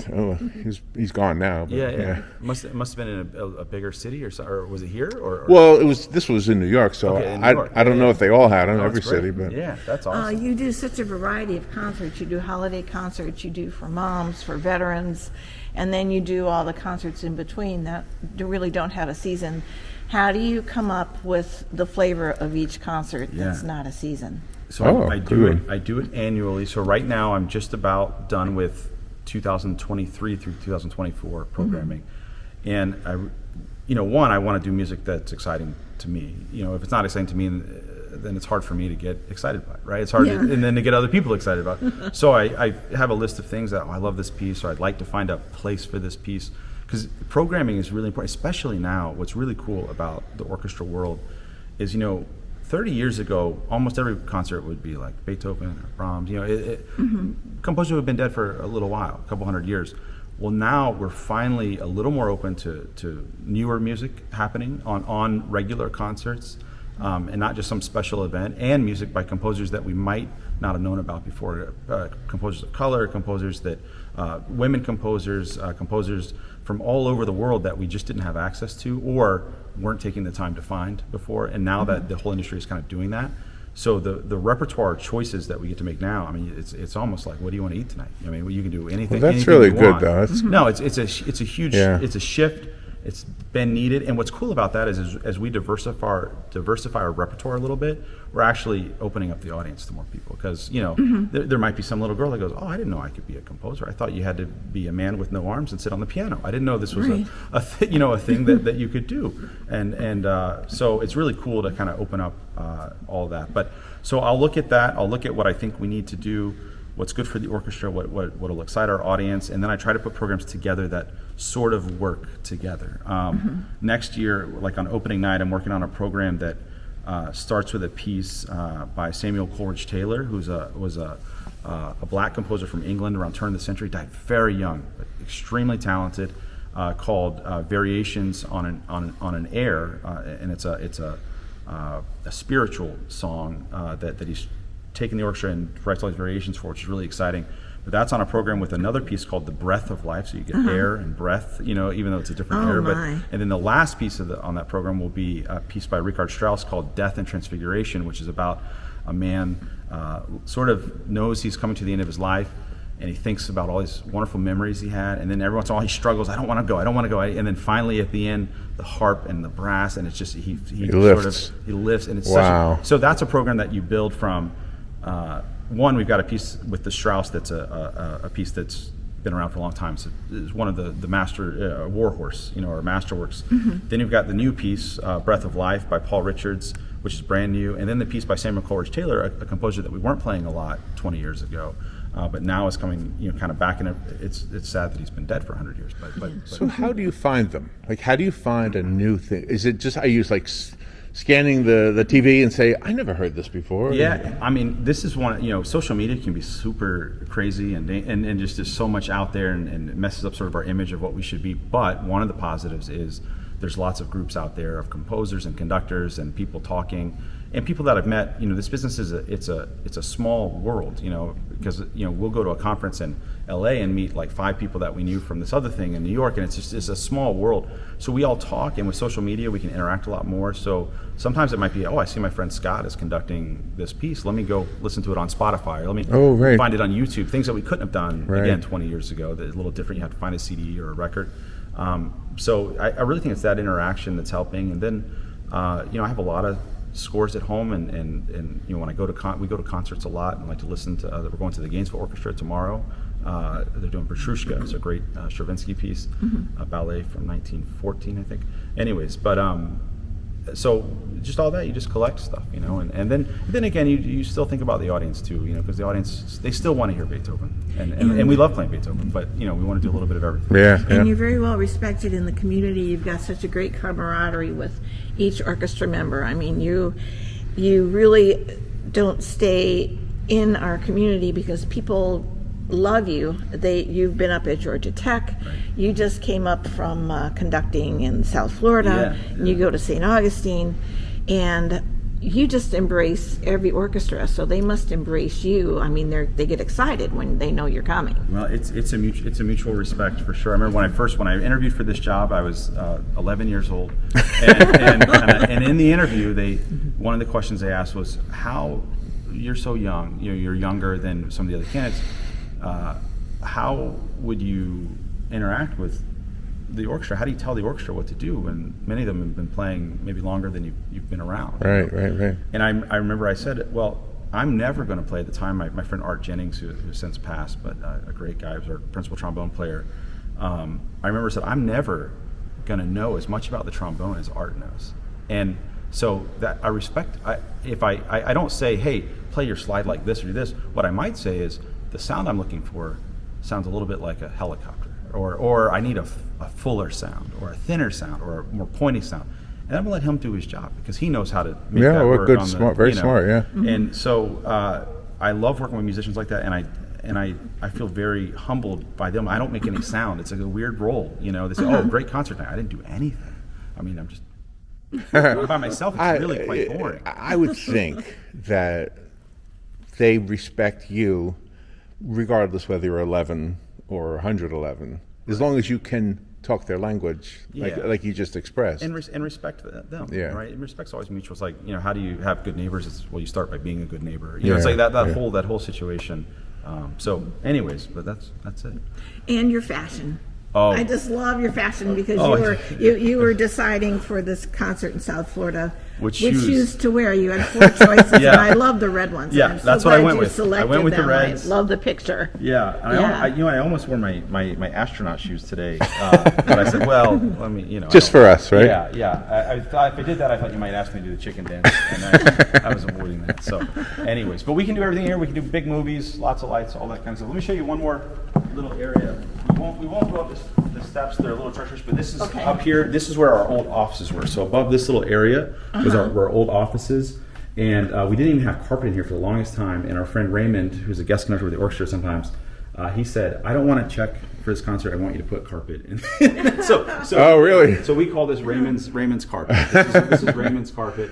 He's gone now. But Yeah. Must have been in a bigger city or was it here or? Well, this was in New York, so Okay, in New York. I don't know if they all had them, Oh, every that's great. city, but Yeah, that's awesome. You do such a variety of concerts. You do holiday concerts, you do for moms, for veterans, and then you do all the concerts in between that really don't have a season. How do you come up with the flavor of each concert that's not a season? So I do good. it. I do it annually. So right now I'm just about done with 2023 through 2024 programming, and I want to do music that's exciting to me. You know, if it's not exciting to me, then it's hard for me to get excited by it, right? It's hard, and then to get other people excited about it. So I have a list of things that I love this piece, or I'd like to find a place for this piece, because programming is really important, especially now. What's really cool about the orchestra world is, 30 years ago, almost every concert would be like Beethoven or Brahms. Composers have been dead for a little while, a couple hundred years. Well, now we're finally a little more open to newer music happening on regular concerts, and not just some special event, and music by composers that we might not have known about before. Composers of color, composers that women composers from all over the world that we just didn't have access to or weren't taking the time to find before, and now that the whole industry is kind of doing that. So the repertoire choices that we get to make now, I mean, it's almost like, what do you want to eat tonight? I mean, you can do anything. Well, that's anything really you good, want. though. No, it's a huge, it's a shift, it's been needed. And what's cool about that is as we diversify our repertoire a little bit, we're actually opening up the audience to more people. Because, you know, there might be some little girl that goes, oh, I didn't know I could be a composer. I thought you had to be a man with no arms and sit on the piano. I didn't know this was a thing that you could do. And so it's really cool to kind of open up all that. But so I'll look at that. I'll look at what I think we need to do, what's good for the orchestra, what'll excite our audience, and then I try to put programs together that sort of work together. Next year, like on opening night, I'm working on a program that starts with a piece by Samuel Coleridge Taylor, who was a black composer from England around turn of the century, died very young, but extremely talented, called Variations on an Air, and it's a spiritual song that he's taken the orchestra and writes all these variations for, which is really exciting. But that's on a program with another piece called The Breath of Life, so you get air and breath, you know, even though it's a different air. And then the last piece on that program will be a piece by Richard Strauss called Death and Transfiguration, which is about a man sort of knows he's coming to the end of his life, and he thinks about all these wonderful memories he had, and then every once in a while he struggles, I don't want to go, and then finally at the end, the harp and the brass, and it's just, he lifts, and it's so that's a program that you build from. One, we've got a piece with the Strauss that's a piece that's been around for a long time. So it's one of the Master Warhorse, you know, or Masterworks. Then you've got the new piece, Breath of Life by Paul Richards, which is brand new, and then the piece by Samuel Coleridge Taylor, a composer that we weren't playing a lot 20 years ago, but now is coming, you know, kind of back in. It's sad that he's been dead for 100 years. But so how do you find them? Like, how do you find a new thing? Is it just I use like scanning the TV and say, I never heard this before? Yeah, I mean, this is one, you know, social media can be super crazy and just there's so much out there and it messes up sort of our image of what we should be. But one of the positives is there's lots of groups out there of composers and conductors and people talking and people that I've met. You know, this business is it's a small world, you know, because, you know, we'll go to a conference in LA and meet like 5 people that we knew from this other thing in New York, and it's a small world. So we all talk, and with social media we can interact a lot more. So sometimes it might be, oh, I see my friend Scott is conducting this piece, let me go listen to it on Spotify, or let me find it on YouTube, things that we couldn't have done again 20 years ago. That's a little different. You have to find a CD or a record. So I really think it's that interaction that's helping. And then you know, I have a lot of scores at home, and you know, when I go to we go to concerts a lot and like to listen to we're going to the Gainesville Orchestra tomorrow. They're doing Petrushka. It's a great Stravinsky piece, a ballet from 1914, I think. Anyways, but so just all that, you just collect stuff, you know, and then again, you still think about the audience too, you know, because the audience, they still want to hear Beethoven, and we love playing Beethoven, but you know, we want to do a little bit of everything. And you're very well respected in the community. You've got such a great camaraderie with each orchestra member. I mean, you really don't stay in our community because people love you. You've been up at Georgia Tech. Right. You just came up from conducting in South Florida. And you go to St. Augustine, and you just embrace every orchestra. So they must embrace you. I mean, they get excited when they know you're coming. Well, it's a mutual respect for sure. I remember when I interviewed for this job, I was 11 years old, and in the interview, one of the questions they asked was, "How you're so young? You know, you're younger than some of the other candidates. How would you interact with the orchestra? How do you tell the orchestra what to do?" And many of them have been playing maybe longer than you've been around. Right. And I remember I said, well, I'm never going to play at the time. My friend Art Jennings, who has since passed, but a great guy, was our principal trombone player. I remember I said, I'm never going to know as much about the trombone as Art knows. And so that I respect. I don't say, hey, play your slide like this or do this. What I might say is, the sound I'm looking for sounds a little bit like a helicopter, or I need a fuller sound, or a thinner sound, or a more pointy sound. And I'm gonna let him do his job because he knows how to make that work. Good, smart, very smart, yeah. And so I love working with musicians like that, and I feel very humbled by them. I don't make any sound. It's like a weird role, you know. They say, "Oh, great concert night." I didn't do anything. I mean, I'm just by myself. It's really quite boring. I would think that they respect you, regardless whether you're 11 or 111, as long as you can talk their language, like you just expressed. And respect them, right? And respect's always mutual. It's like, you know, how do you have good neighbors? It's, well, you start by being a good neighbor. You know, it's like that whole situation. So anyways, but that's it. And your fashion. Oh. I just love your fashion because Oh. you were deciding for this concert in South Florida Which which shoes? shoes to wear. You had 4 choices, Yeah. and I love the red ones. Yeah, I'm so that's what I glad went you with. I selected went with the them. reds. I love the picture. Yeah, and Yeah. I almost wore my astronaut shoes today, but I said, well, let me, Just for us, right? Yeah. I thought if I did that, I thought you might ask me to do the chicken dance, and I was avoiding that. So, anyways, but we can do everything here. We can do big movies, lots of lights, all that kind of stuff. Let me show you one more little area. We won't go up the steps. They're a little treacherous, but this is Okay. up here. This is where our old offices were. So above this little area was our old offices. And we didn't even have carpet in here for the longest time. And our friend Raymond, who's a guest conductor with the orchestra sometimes, he said, I don't want to check for this concert. I want you to put carpet in. Oh, really? So we call this Raymond's carpet. This is Raymond's carpet.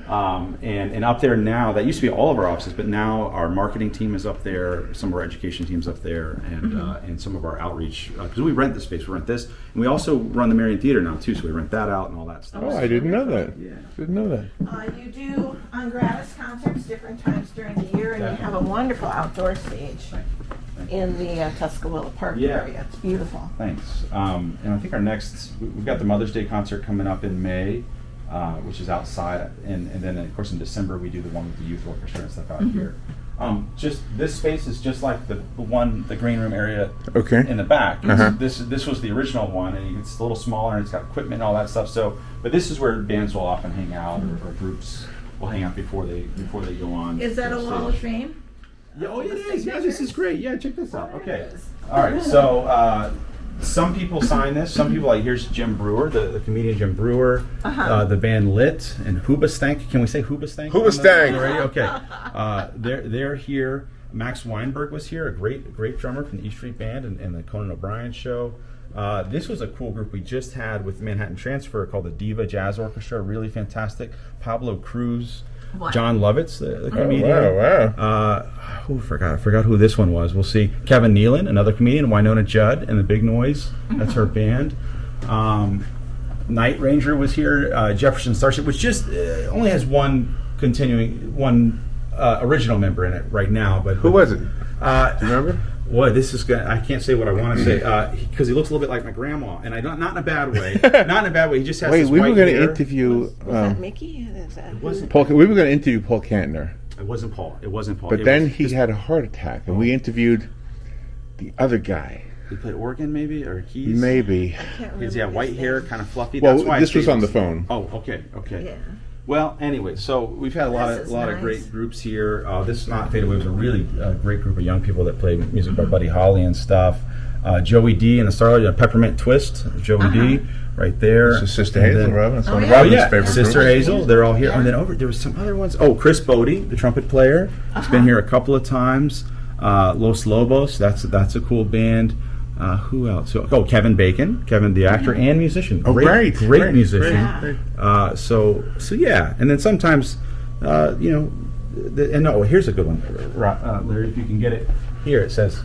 And up there now, that used to be all of our offices, but now our marketing team is up there, some of our education team's up there, and some of our outreach. Because we rent the space, we rent this. And we also run the Marion Theater now, too, so we rent that out and all that stuff. Oh, I didn't know that. Yeah. Didn't know that. You do on gratis concerts different times during the year, and you have a wonderful outdoor stage in the Tuscaloosa Park area. It's beautiful. Thanks. And I think our next, we've got the Mother's Day concert coming up in May, which is outside. And then, of course, in December, we do the one with the youth orchestra and stuff out here. Just this space is just like the green room area in the back. This was the original one, and it's a little smaller, and it's got equipment and all that stuff. So, but this is where bands will often hang out, or groups will hang out before they go on. Is that a stage. wall of fame? Yeah, oh, it is. Yeah, this is great. Yeah, check this out. Okay. All right. So some people sign this. Some people, like, here's Jim Brewer, the comedian Jim Brewer, the band Lit, and Hoobastank. Can we say Hoobastank? Hoobastank. Okay. They're here. Max Weinberg was here, a great drummer from the E Street Band and the Conan O'Brien Show. This was a cool group we just had with Manhattan Transfer called the Diva Jazz Orchestra. Really fantastic. Pablo Cruz. Wow. John Lovitz, the comedian. Oh, wow. I forgot who this one was. We'll see. Kevin Nealon, another comedian. Winona Judd and the Big Noise. That's her band. Night Ranger was here. Jefferson Starship, which just only has one original member in it right now. But Who was it? Do you remember? Boy, this is good. I can't say what I want to say because he looks a little bit like my grandma, and not in a bad way. Not in a bad way. He just has Wait, this we were white going to hair. interview. Was that Mickey? Is that Wasn't We were going to interview Paul Kantner, It wasn't Paul. but then he had a heart attack, and we interviewed the other guy. He played organ, maybe, or keys. Maybe. He's white hair, kind of fluffy. Well, That's why this was I on the saved phone. Oh, okay. Yeah. Well, anyway, so we've had a lot This is of nice. great groups here. This is not Fade Away. It was a really great group of young people that played music by Buddy Holly and stuff. Joey D and the Starlight, Peppermint Twist, Joey D, right there. This is Sister And Hazel, then- Robin. It's one of yeah. Robin's yeah, favorite Sister groups. Hazel, they're all here. And then there was some other ones. Oh, Chris Bodie, the trumpet player, has been here a couple of times. Los Lobos, that's a cool band. Who else? Oh, Kevin Bacon, Kevin the actor and musician. Oh, great musician. great. So yeah, and then sometimes, here's a good one, Larry, if you can get it. Here it says,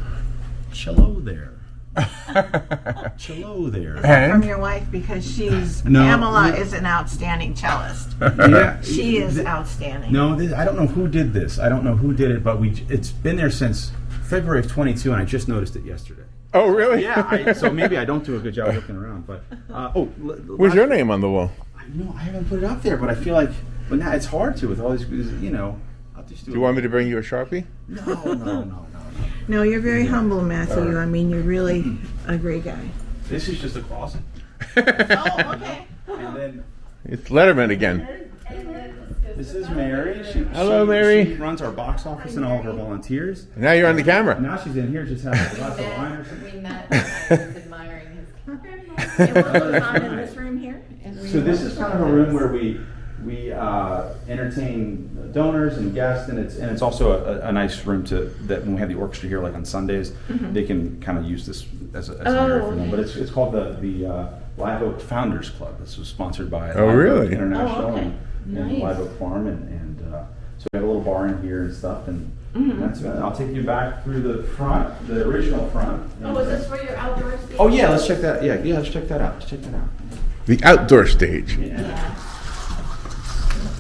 "Cello there." Cello there. From your wife, because Pamela is an outstanding cellist. Yeah, She is outstanding. No, I don't know who did this. I don't know who did it, but it's been there since February of 22, and I just noticed it yesterday. Oh, really? Yeah, so maybe I don't do a good job looking around, but Where's your name on the wall? I haven't put it up there, but I feel like, but now it's hard to with all these, I'll just Do you want me to bring you a Sharpie? No. No, you're very humble, Matthew. I mean, you're really a great guy. This is just a closet, Oh, okay. and then It's Letterman again. this is Mary. Hello, Mary. She runs our box office and all of our volunteers. Now you're on the camera. Now she's in here just having a glass of wine or something. We met when I was admiring his And what goes on in this room here? So this is kind of a room where we entertain donors and guests, and it's also a nice room that when we have the orchestra here, like on Sundays, they can kind of use this as an area for them. But it's called the Live Oak Founders Club. This was sponsored by Live Oak really? International Oh, okay. and Nice. Live Oak Farm, and so we have a little bar in here and stuff, and that's about it. I'll take you back through the front, the original front. Oh, is this for your outdoor stage? Oh yeah, let's check that. Yeah, let's check that out. Let's check that out. The outdoor stage. Yeah.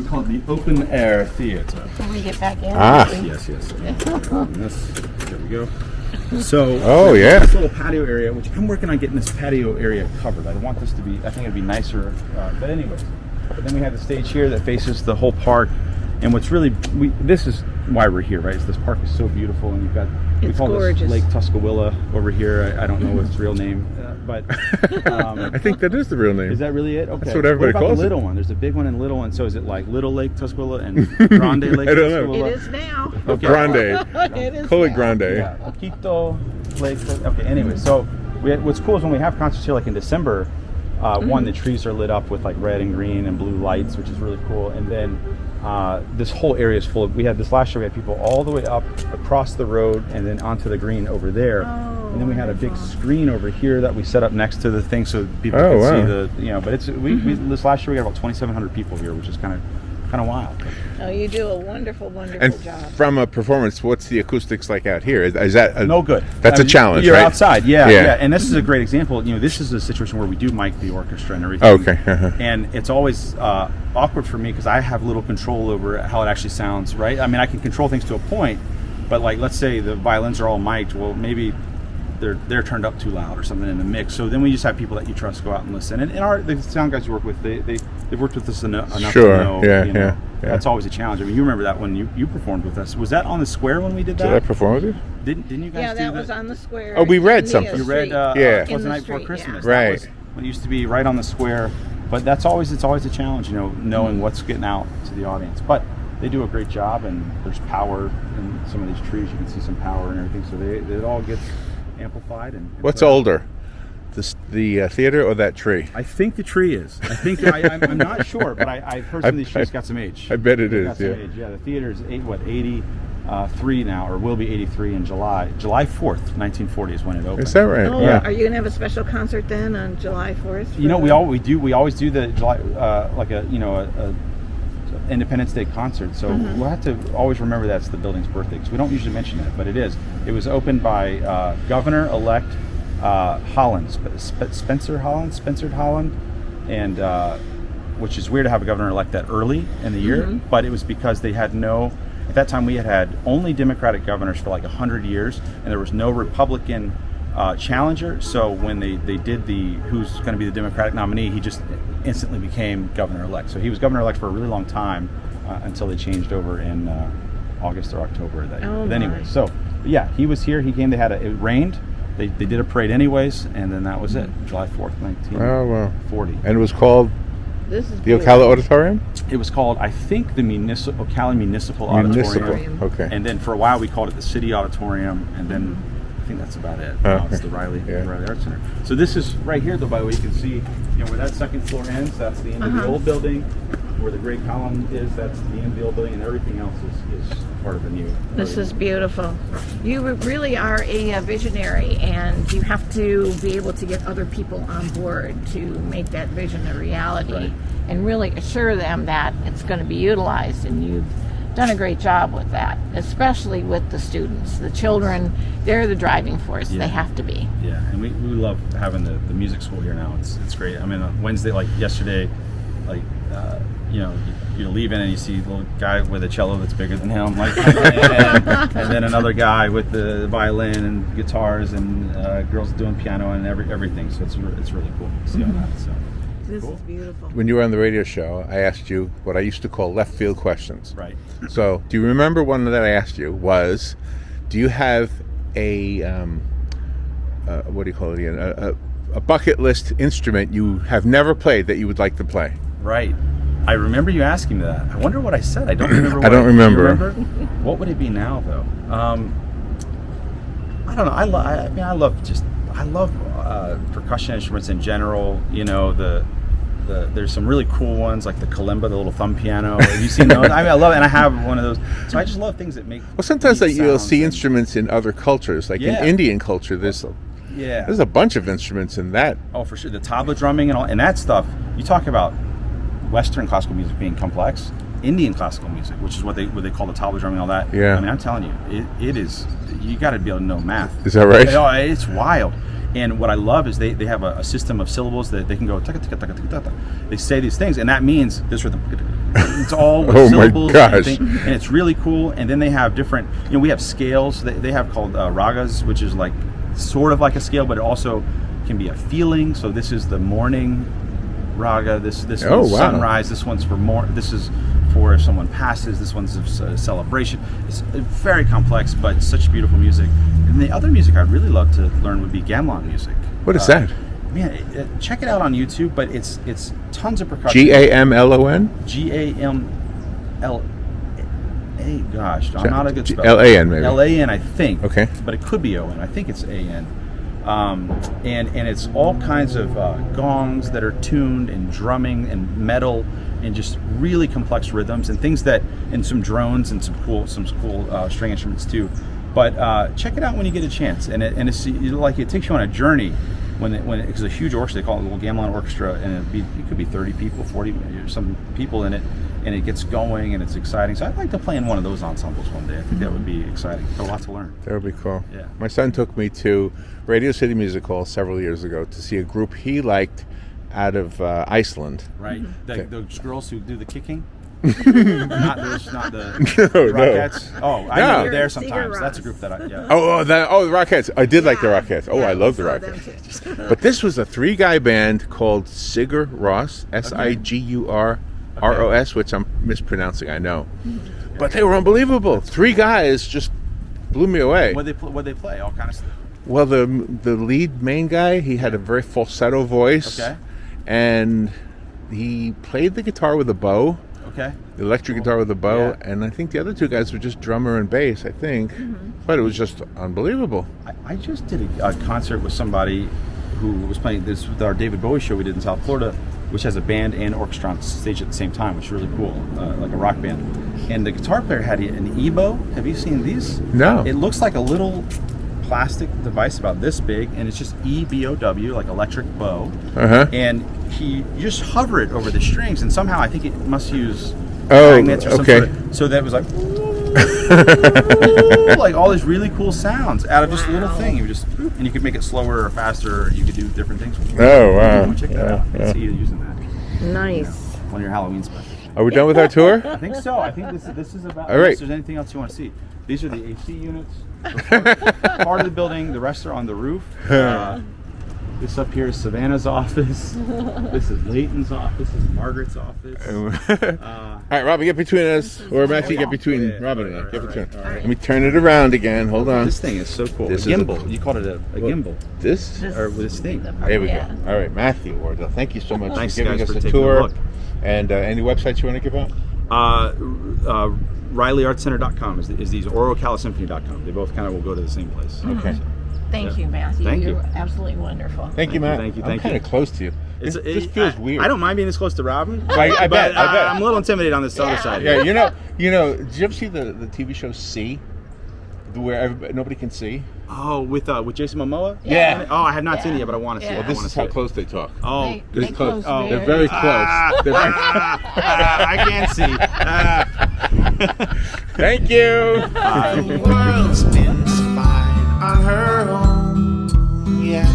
We call it the open air theater. Can we get back in? Ah. Yes. There we go. So Oh, yeah. this little patio area, which I'm working on getting this patio area covered. I want this to be, I think it'd be nicer. But anyways, but then we have the stage here that faces the whole park. And what's really, this is why we're here, right? Is this park is so beautiful, and you've got, we It's call gorgeous. this Lake Tuscaloosa over here. I don't know its real name, but I think that is the real name. is that really it? Okay. That's what everybody about calls the it. little one? There's a big one and little one. So is it like Little Lake Tuscaloosa and Grande Lake I don't know. Tuscaloosa? It is now. Okay. Grande. It is Call it now. Grande. Yeah, Quito Lake. Okay, anyway, so what's cool is when we have concerts here, like in December, one, the trees are lit up with like red and green and blue lights, which is really cool. And then this whole area is full of, we had this last year, we had people all the way up across the road and then onto the green over there. And then we had a big screen over here that we set up next to the thing so people Oh, could wow. see the, you know, but it's, this last year we got about 2,700 people here, which is kind of wild. Oh, you do a wonderful, wonderful And job. from a performance, what's the acoustics like out here? Is that No good. That's I a mean, challenge, You're right? outside, yeah, Yeah. yeah. And this is a great example. You know, this is a situation where we do mic the orchestra and everything. Oh, okay. Uh-huh. And it's always awkward for me because I have little control over how it actually sounds, right? I mean, I can control things to a point, but like, let's say the violins are all mic'd. Well, maybe they're turned up too loud or something in the mix. So then we just have people that you trust go out and listen. And the sound guys you work with, they've worked with us enough Sure. to know. Yeah, you know, yeah. That's always a challenge. I mean, you remember that when you performed with us. Was that on the square when we did that? Did I perform with you? Didn't you guys Yeah, do that was on the square. Oh, we read in something. Nia You read Street. Yeah. Was In the the Night Before street, Christmas. yeah. Right. That was when it used to be right on the square. But it's always a challenge, you know, knowing what's getting out to the audience. But they do a great job, and there's power in some of these trees. You can see some power and everything, so it all gets amplified. And What's put out. older, the theater or that tree? I think the tree is. I think I'm not sure, but I've heard some of these trees got some age. I bet it They've is, got some yeah. age. Yeah, the theater is 83 now, or will be 83 in July. July 4th, 1940 is when it opened. Is that right? Oh, Yeah. are you gonna have a special concert then on July 4th? You know, we always do the July like a Independence Day concert. So we'll have to always remember that's the building's birthday, because we don't usually mention it, but it is. It was opened by Governor-elect Holland, Spencer Holland, and which is weird to have a governor-elect that early in the year, but it was because they had at that time we had only Democratic governors for like 100 years, and there was no Republican challenger. So when they did who's going to be the Democratic nominee, he just instantly became governor-elect. So he was governor-elect for a really long time until they changed over in August or October of that year. Oh, But anyway, my. so yeah, he was here. He came. It rained. They did a parade anyways, and then that was it. July 4th, 1940. Oh, wow. And it was called This is the beautiful. Ocala Auditorium? It was called, I think, the Ocala Municipal Municipal. Auditorium. Okay. And then for a while we called it the City Auditorium, and then I think that's about it. Now it's the Reilly Arts Center. So this is right here, though, by the way, you can see, where that second floor ends, that's the end of the old building. Where the great column is, that's the end of the old building, and everything else is part of the new. This is beautiful. You really are a visionary, and you have to be able to get other people on board to make that vision a reality, Right. and really assure them that it's going to be utilized. And you've done a great job with that, especially with the students. The children, they're the driving force. Yeah. They have to be. Yeah, and we love having the music school here now. It's great. I mean, on Wednesday, like yesterday, like you leave in and you see a little guy with a cello that's bigger than him, like, and then another guy with the violin and guitars, and girls doing piano and everything. So it's really cool to see all that. So This is beautiful. When you were on the radio show, I asked you what I used to call left field questions. right. So, do you remember one that I asked you was, do you have a, what do you call it again, a bucket list instrument you have never played that you would like to play? Right. I remember you asking me that. I wonder what I said. I don't remember. I don't do you remember. What would it be now, though? I don't know. I love percussion instruments in general. There's some really cool ones like the kalimba, the little thumb piano. Have you seen those? I mean, I love it, and I have one of those. So I just love things that make. Well, sometimes neat you'll sounds see and- instruments in other cultures, like Yeah. in Indian culture. There's Yeah. a bunch of instruments in that. Oh, for sure. The tabla drumming and all, and that stuff. You talk about Western classical music being complex. Indian classical music, which is what they call the tabla drumming and all that. Yeah. I mean, I'm telling you, it is. You got to be able to know math. Is that right? Oh, it's wild. And what I love is they have a system of syllables that they can go taka, taka, taka, taka, taka. They say these things, and that means this rhythm. It's all with Oh my syllables gosh. and it's really cool. And then they have different, we have scales. They have called ragas, which is like sort of like a scale, but it also can be a feeling. So this is the morning raga. This Oh, one's wow. sunrise. This one's for more. This is for if someone passes. This one's a celebration. It's very complex, but such beautiful music. And the other music I'd really love to learn would be gamelan music. What is that? Man, check it out on YouTube. But it's tons of percussion. GAMLON? GAML. Gosh, I'm not a good speller. LAN maybe. LAN, I think. Okay. But it could be ON. I think it's AN. And it's all kinds of gongs that are tuned and drumming and metal and just really complex rhythms and things and some drones and some cool string instruments too. But check it out when you get a chance. And it takes you on a journey because a huge orchestra, they call it a little gamelan orchestra, and it could be 30 people, 40, some people in it, and it gets going and it's exciting. So I'd like to play in one of those ensembles one day. I think that would be exciting. Got a lot to learn. That would be cool. Yeah. My son took me to Radio City Music Hall several years ago to see a group he liked out of Iceland. Right. Okay. Those girls who do the kicking. not the No, no. Rockettes. Oh, I know No. they're there Sigur sometimes. Rós. That's a group that the The Rockettes. I did like the Yeah. Rockettes. Oh, Yeah, I love the saw them Rockettes. too. But this was a 3-guy band called Sigur Rós, SIGURROS, which I'm mispronouncing, I know. But they were unbelievable. 3 guys just blew me away. What they play? All kind of stuff. Well, the lead main guy, he had a very falsetto voice. Okay. And he played the guitar with a bow. Okay. The electric guitar with a bow, Yeah. and I think the other 2 guys were just drummer and bass, I think. But it was just unbelievable. I just did a concert with somebody who was playing this with our David Bowie show we did in South Florida, which has a band and orchestra on stage at the same time, which is really cool, like a rock band. And the guitar player had an EBow. Have you seen these? No. It looks like a little plastic device about this big, and it's just EBOW, like electric bow. Uh-huh. And you just hover it over the strings, and somehow I think it must use Oh, magnets or some okay. sort of, so that it was like like all these really cool sounds out of just a little thing. And you could make it slower or faster, or you could do different things with it. Oh, wow. Check that out. I can see you using that. Nice. One of your Halloween specials. Are we done with our tour? I think so. I think this is about. All right. Unless there's anything else you want to see. These are the AC units. Part of the building. The rest are on the roof. This up here is Savannah's office. This is Leighton's office. This is Margaret's office. All right, Robbie, get between us. Or Matthew, get between Yeah. Robin and I. All Get right, between. all right. Let me turn it around again. Hold on. This thing is so cool. This a is a- gimbal. You called it a gimbal. This? Or this thing. There we go. Yeah. All right, Matthew Wardell, thank you so much Thanks, for giving guys, us for a taking a tour. look. And any websites you want to give out? ReillyArtsCenter.com is these, or ocalafl.com. They both kind of will go to the same place. Okay. Thank Yeah. you, Matthew. Thank you. You're absolutely wonderful. Thank you, Matt. Thank you, I'm thank kind you. of close to you. This feels weird. I don't mind being this close to Robin. I bet. I'm a little intimidated on this other side. Yeah, you know. Did you ever see the TV show C, where nobody can see? Oh, with Jason Momoa? Yeah. Oh, I have not seen it yet, but I want to see Yeah. it. Well, this is how close they talk. Oh, They They're close. close They're very very close. They're very- I can't see. Thank you. The world spins fine on her own. Yeah,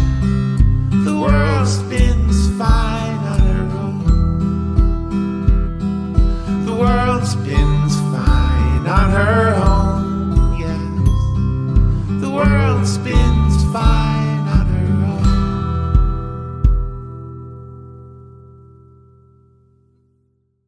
the world spins fine on her own. The world spins